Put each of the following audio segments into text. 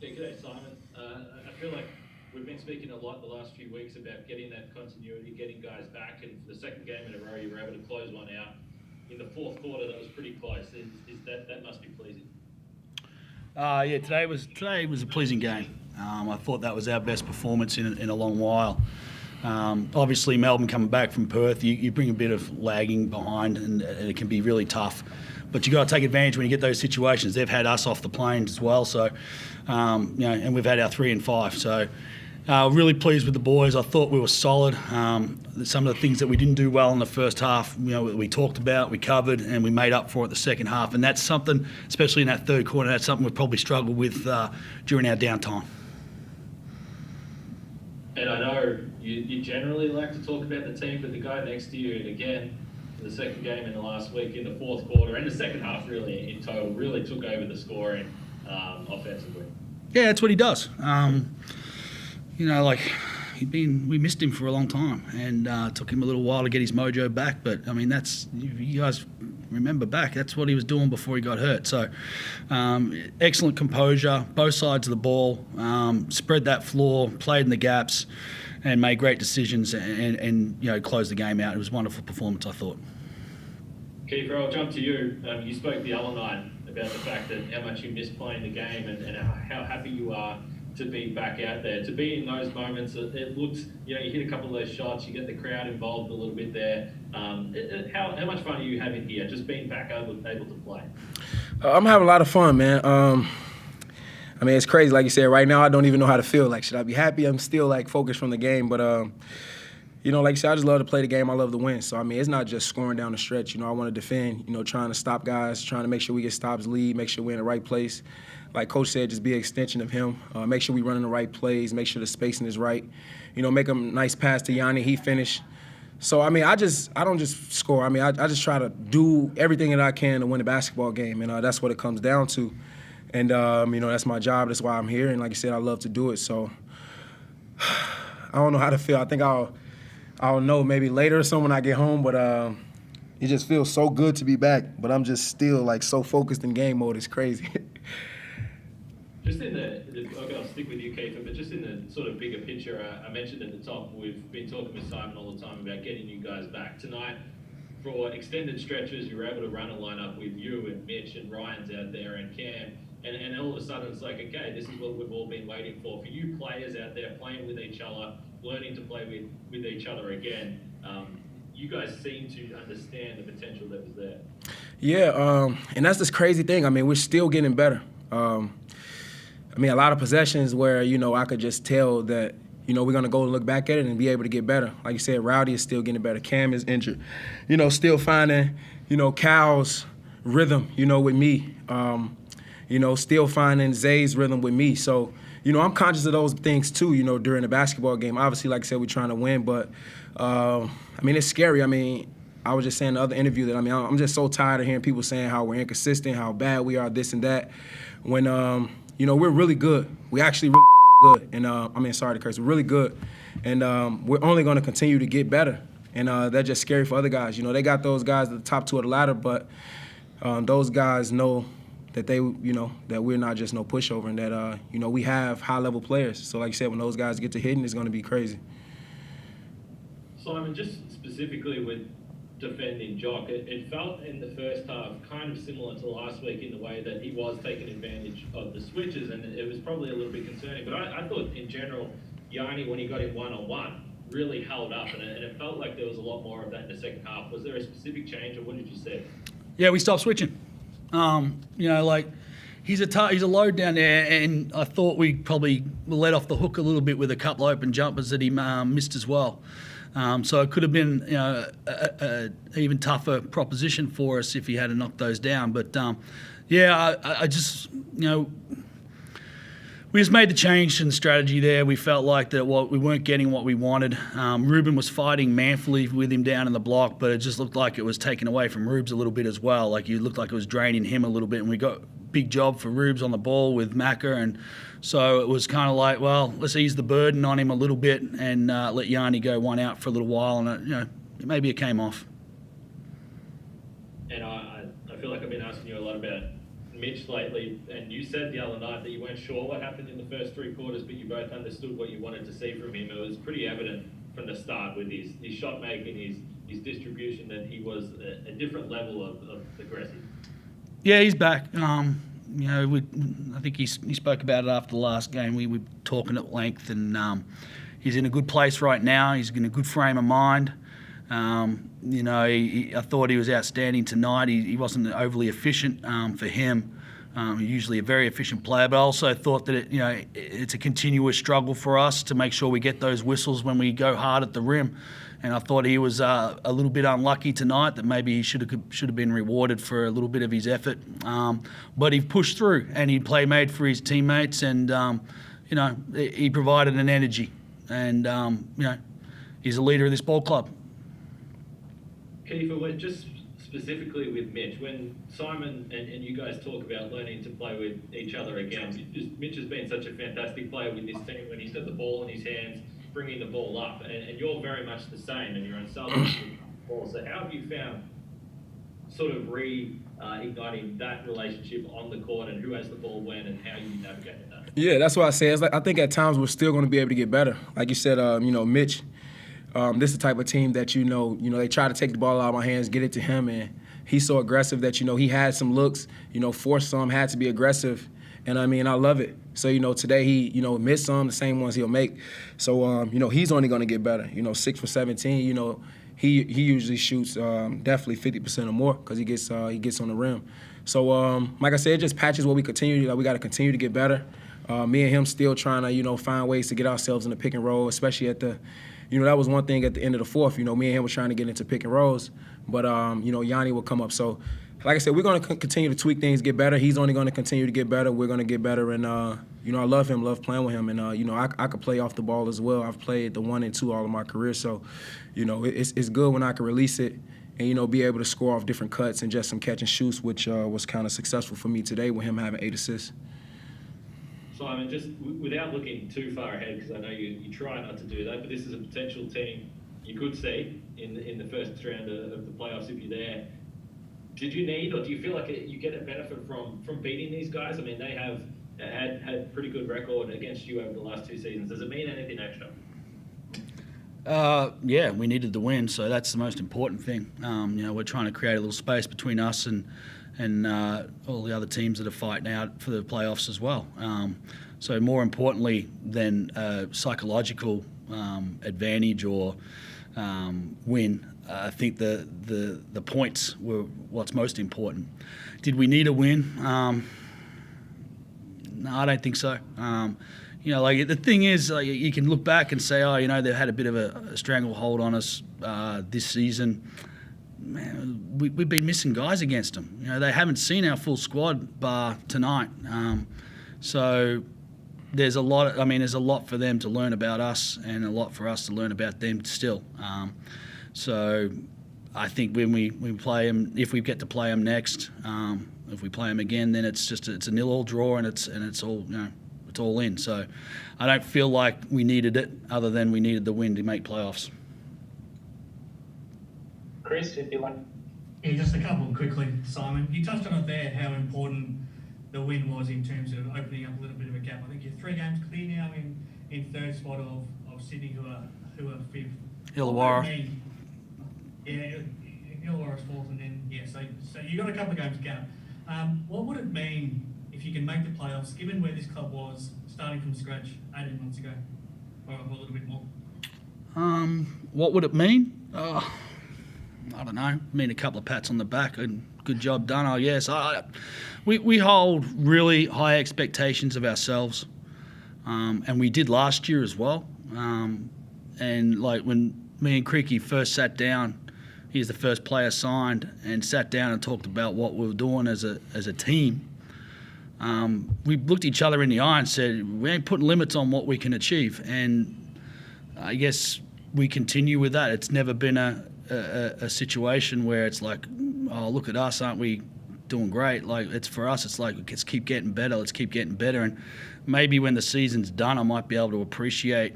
Yeah, g'day, Simon. I feel like we've been speaking a lot the last few weeks about getting that continuity, getting guys back, and for the second game in a row, you were able to close one out in the fourth quarter. That was pretty close. Is that must be pleasing? Yeah, today was a pleasing game. I thought that was our best performance in a long while. Obviously, Melbourne coming back from Perth, you bring a bit of lagging behind, and it can be really tough. But you got to take advantage when you get those situations. They've had us off the plane as well, so and we've had our 3 and 5. So really pleased with the boys. I thought we were solid. Some of the things that we didn't do well in the first half, we talked about, we covered, and we made up for it the second half. And that's something, especially in that third quarter, that's something we've probably struggled with during our downtime. And I know you generally like to talk about the team, but the guy next to you, and again, the second game in the last week, in the fourth quarter, and the second half really in total, really took over the scoring offensively. Yeah, that's what he does. We missed him for a long time, and took him a little while to get his mojo back. But I mean, you guys remember back. That's what he was doing before he got hurt. So, excellent composure, both sides of the ball, spread that floor, played in the gaps, and made great decisions, and closed the game out. It was a wonderful performance, I thought. Keifer, I'll jump to you. You spoke the other night about the fact that how much you missed playing the game, and how happy you are to be back out there, to be in those moments. It looks, you hit a couple of those shots, you get the crowd involved a little bit there. How much fun are you having here, just being back able to play? I'm having a lot of fun, man. I mean, it's crazy. Like you said, right now I don't even know how to feel. Like, should I be happy? I'm still focused from the game, but like you said, I just love to play the game. I love to win. So I mean, it's not just scoring down the stretch. I want to defend. Trying to stop guys, trying to make sure we get stops, lead, make sure we're in the right place. Like Coach said, just be an extension of him. Make sure we run in the right plays. Make sure the spacing is right. Make a nice pass to Yanni. He finished. So I mean, I don't just score. I mean, I just try to do everything that I can to win a basketball game, and that's what it comes down to. And that's my job. That's why I'm here. And like I said, I love to do it. So I don't know how to feel. I think I'll know maybe later or so when I get home. But it just feels so good to be back. But I'm just still so focused in game mode. It's crazy. Just I'll stick with you, Keifer, but just in the sort of bigger picture, I mentioned at the top, we've been talking with Simon all the time about getting you guys back. Tonight, for extended stretches, you were able to run a lineup with you and Mitch and Ryan's out there and Cam, and all of a sudden it's like, okay, this is what we've all been waiting for. For you players out there playing with each other, learning to play with each other again, you guys seem to understand the potential that was there. Yeah, and that's this crazy thing. I mean, we're still getting better. I mean, a lot of possessions where, I could just tell that, we're going to go and look back at it and be able to get better. Like you said, Rowdy is still getting better. Cam is injured. Still finding, Cal's rhythm, with me. Still finding Zay's rhythm with me. So, I'm conscious of those things too, during the basketball game. Obviously, like I said, we're trying to win, but, I mean, it's scary. I mean, I was just saying in the other interview that, I'm just so tired of hearing people saying how we're inconsistent, how bad we are, this and that, when, we're really good. We actually really good. And, sorry to curse, we're really good. And we're only going to continue to get better. And that's just scary for other guys. They got those guys at the top two of the ladder, but those guys know that that we're not just no pushover, and that, we have high-level players. So like you said, when those guys get to hitting, it's going to be crazy. Simon, just specifically with defending Jock, it felt in the first half kind of similar to last week in the way that he was taking advantage of the switches, and it was probably a little bit concerning. But I thought in general, Yanni, when he got him one-on-one, really held up, and it felt like there was a lot more of that in the second half. Was there a specific change, or what did you say? Yeah, we stopped switching. He's a load down there, and I thought we probably let off the hook a little bit with a couple of open jumpers that he missed as well. So it could have been an even tougher proposition for us if he had to knock those down. But I just we just made the change in strategy there. We felt like that we weren't getting what we wanted. Ruben was fighting manfully with him down in the block, but it just looked like it was taken away from Rubes a little bit as well. Like it looked like it was draining him a little bit, and we got big job for Rubes on the ball with Macca, and so it was kind of like, well, let's ease the burden on him a little bit and let Yanni go one out for a little while, and maybe it came off. And I feel like I've been asking you a lot about Mitch lately, and you said the other night that you weren't sure what happened in the first 3 quarters, but you both understood what you wanted to see from him. It was pretty evident from the start with his shot making, his distribution, that he was a different level of aggressive. Yeah, he's back. I think he spoke about it after the last game. We were talking at length, and he's in a good place right now. He's in a good frame of mind. I thought he was outstanding tonight. He wasn't overly efficient for him. He's usually a very efficient player, but I also thought that it's a continuous struggle for us to make sure we get those whistles when we go hard at the rim. And I thought he was a little bit unlucky tonight, that maybe he should have been rewarded for a little bit of his effort. But he pushed through, and he made for his teammates, and he provided an energy, and he's a leader of this ball club. Keifer, just specifically with Mitch, when Simon and you guys talk about learning to play with each other again, Mitch has been such a fantastic player with this team when he's got the ball in his hands, bringing the ball up, and you're very much the same, and you're unselfish with the ball. So how have you found sort of igniting that relationship on the court, and who has the ball when, and how you navigate that? Yeah, that's what I say. It's like, I think at times we're still going to be able to get better. Like you said, Mitch, this is the type of team that they try to take the ball out of my hands, get it to him, and he's so aggressive that he had some looks, forced some, had to be aggressive, and I love it. So today he missed some, the same ones he'll make. So he's only going to get better. 6 for 17. He usually shoots definitely 50% or more because he gets on the rim. So like I said, it just patches what we continue. We got to continue to get better. Me and him still trying to find ways to get ourselves in the pick and roll, especially at the. That was one thing at the end of the fourth. Me and him were trying to get into pick and rolls, but Yanni will come up. So, like I said, we're going to continue to tweak things, get better. He's only going to continue to get better. We're going to get better, and I love him, love playing with him, and I could play off the ball as well. I've played the 1 and 2 all of my career, so it's good when I can release it and be able to score off different cuts and just some catch and shoots, which was kind of successful for me today with him having 8 assists. Simon, just without looking too far ahead, because I know you try not to do that, but this is a potential team you could see in the first round of the playoffs if you're there. Did you need, or do you feel like you get a benefit from beating these guys? I mean, they have had pretty good record against you over the last 2 seasons. Does it mean anything extra? Yeah, we needed the win, so that's the most important thing. We're trying to create a little space between us and all the other teams that are fighting out for the playoffs as well. So more importantly than psychological advantage or win, I think the points were what's most important. Did we need a win? No, I don't think so. The thing is, you can look back and say, they've had a bit of a stranglehold on us this season. Man, we've been missing guys against them. They haven't seen our full squad bar tonight. So there's a lot. There's a lot for them to learn about us, and a lot for us to learn about them still. So I think when we play them, if we get to play them next, if we play them again, then it's a 0-0 draw, and it's all it's all in. So I don't feel like we needed it, other than we needed the win to make playoffs. Chris, if you want. Yeah, just a couple quickly, Simon. You touched on it there, how important the win was in terms of opening up a little bit of a gap. I think you're 3 games clear now in third spot of Sydney, who are fifth. Illawarra. Yeah, Illawarra's fourth, and then so you got a couple of games gap. What would it mean if you can make the playoffs, given where this club was starting from scratch 18 months ago, or a little bit more? What would it mean? I don't know. A couple of pats on the back and good job done, I guess. We hold really high expectations of ourselves, and we did last year as well. And like when me and Creaky first sat down, he's the first player signed, and sat down and talked about what we were doing as a team. We looked each other in the eye and said, we ain't putting limits on what we can achieve. And I guess we continue with that. It's never been a situation where it's like, oh, look at us, aren't we doing great? Like, it's for us, it's like, let's keep getting better, and maybe when the season's done, I might be able to appreciate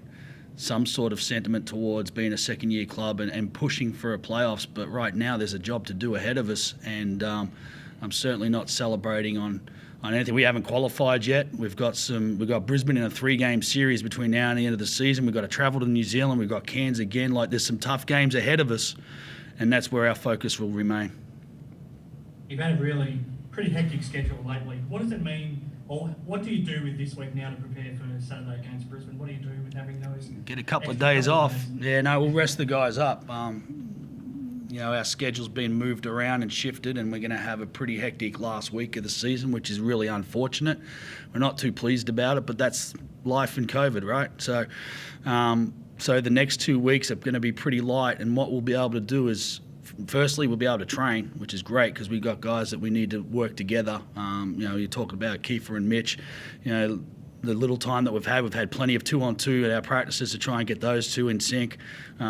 some sort of sentiment towards being a second-year club and pushing for a playoffs. But right now, there's a job to do ahead of us, and I'm certainly not celebrating on anything. We haven't qualified yet. We've got Brisbane in a 3-game series between now and the end of the season. We've got to travel to New Zealand. We've got Cairns again. Like, there's some tough games ahead of us, and that's where our focus will remain. You've had a really pretty hectic schedule lately. What does it mean, or what do you do with this week now to prepare for Saturday against Brisbane? What do you do with having those? Get a couple of days off. Yeah, no, we'll rest the guys up. Our schedule's been moved around and shifted, and we're going to have a pretty hectic last week of the season, which is really unfortunate. We're not too pleased about it, but that's life in COVID, right? So the next 2 weeks are going to be pretty light, and what we'll be able to do is, firstly, we'll be able to train, which is great because we've got guys that we need to work together. You're talking about Keifer and Mitch. The little time that we've had plenty of 2-on-2 at our practices to try and get those two in sync.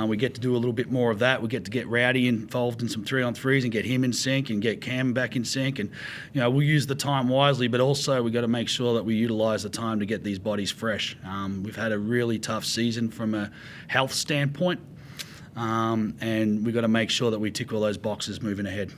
We get to do a little bit more of that. We get to get Rowdy involved in some 3-on-3s and get him in sync and get Cam back in sync. And, we'll use the time wisely, but also we've got to make sure that we utilise the time to get these bodies fresh. We've had a really tough season from a health standpoint, and we've got to make sure that we tick all those boxes moving ahead.